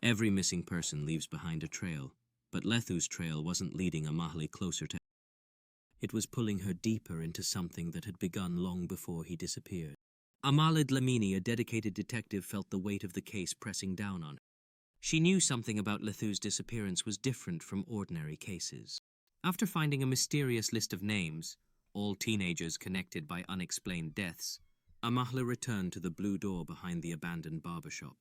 Every missing person leaves behind a trail, but Lethu's trail wasn't leading Amali closer to. It was pulling her deeper into something that had begun long before he disappeared. Amali Dlamini, a dedicated detective, felt the weight of the case pressing down on her. She knew something about Lethu's disappearance was different from ordinary cases. After finding a mysterious list of names, all teenagers connected by unexplained deaths, Amali returned to the blue door behind the abandoned barbershop.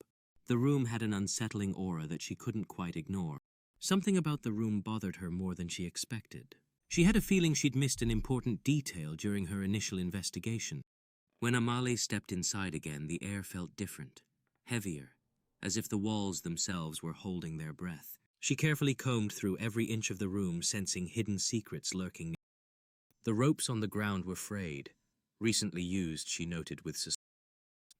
The room had an unsettling aura that she couldn't quite ignore. Something about the room bothered her more than she expected. She had a feeling she'd missed an important detail during her initial investigation. When Amali stepped inside again, the air felt different, heavier, as if the walls themselves were holding their breath. She carefully combed through every inch of the room, sensing hidden secrets lurking near. The ropes on the ground were frayed, recently used, she noted with suspicion.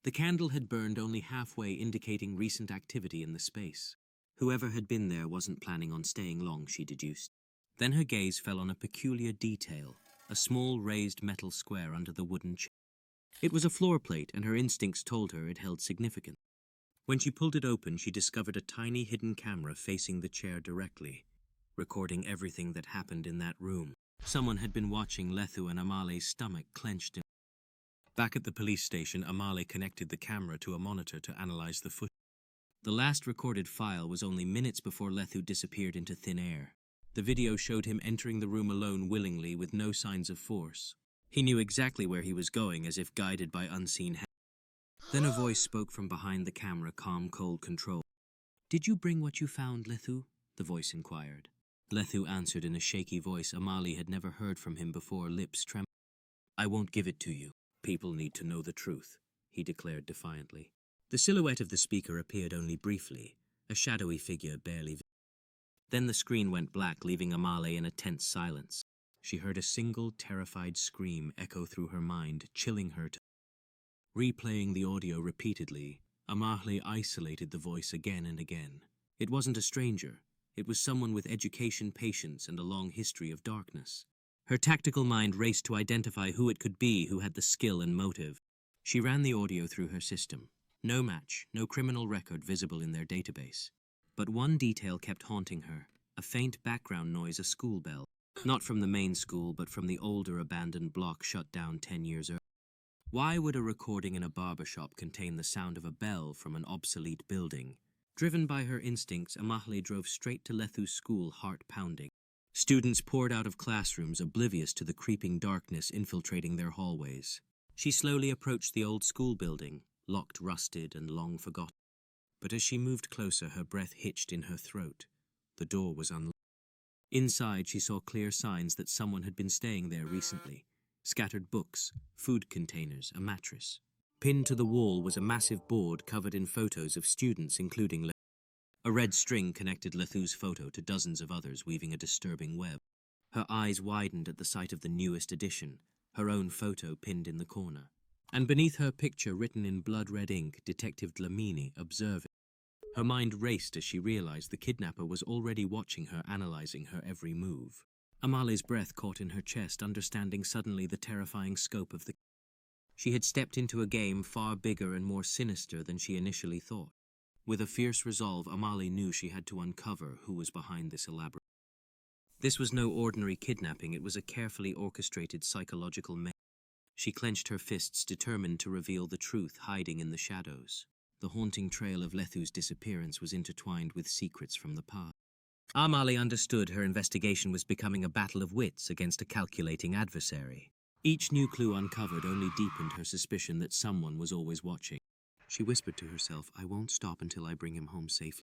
The candle had burned only halfway, indicating recent activity in the space. Whoever had been there wasn't planning on staying long, she deduced. Then her gaze fell on a peculiar detail, a small raised metal square under the wooden chair. It was a floor plate, and her instincts told her it held significance. When she pulled it open, she discovered a tiny hidden camera facing the chair directly, recording everything that happened in that room. Someone had been watching Lethu, and Amali's stomach clenched. Back at the police station, Amali connected the camera to a monitor to analyze the footage. The last recorded file was only minutes before Lethu disappeared into thin air. The video showed him entering the room alone, willingly, with no signs of force. He knew exactly where he was going, as if guided by unseen hands. Then a voice spoke from behind the camera, calm, cold control. "Did you bring what you found, Lethu?" the voice inquired. Lethu answered in a shaky voice Amali had never heard from him before, lips trembling. "I won't give it to you. People need to know the truth," he declared defiantly. The silhouette of the speaker appeared only briefly, a shadowy figure barely visible. Then the screen went black, leaving Amali in a tense silence. She heard a single terrified scream echo through her mind, chilling her to. Replaying the audio repeatedly, Amali isolated the voice again and again. It wasn't a stranger. It was someone with education, patience, and a long history of darkness. Her tactical mind raced to identify who it could be who had the skill and motive. She ran the audio through her system. No match, no criminal record visible in their database. But one detail kept haunting her, a faint background noise, a school bell. Not from the main school, but from the older abandoned block shut down 10 years earlier. Why would a recording in a barbershop contain the sound of a bell from an obsolete building? Driven by her instincts, Amali drove straight to Lethu's school, heart pounding. Students poured out of classrooms, oblivious to the creeping darkness infiltrating their hallways. She slowly approached the old school building, locked, rusted, and long forgotten. But as she moved closer, her breath hitched in her throat. The door was unlocked. Inside, she saw clear signs that someone had been staying there recently. Scattered books, food containers, a mattress. Pinned to the wall was a massive board covered in photos of students, including Lethu. A red string connected Lethu's photo to dozens of others, weaving a disturbing web. Her eyes widened at the sight of the newest edition, her own photo pinned in the corner. And beneath her picture, written in blood-red ink, Detective Dlamini, observing. Her mind raced as she realized the kidnapper was already watching her, analyzing her every move. Amali's breath caught in her chest, understanding suddenly the terrifying scope of the. She had stepped into a game far bigger and more sinister than she initially thought. With a fierce resolve, Amali knew she had to uncover who was behind this elaborate. This was no ordinary kidnapping, it was a carefully orchestrated psychological mayhem. She clenched her fists, determined to reveal the truth hiding in the shadows. The haunting trail of Lethu's disappearance was intertwined with secrets from the past. Amali understood her investigation was becoming a battle of wits against a calculating adversary. Each new clue uncovered only deepened her suspicion that someone was always watching. She whispered to herself, "I won't stop until I bring him home safely."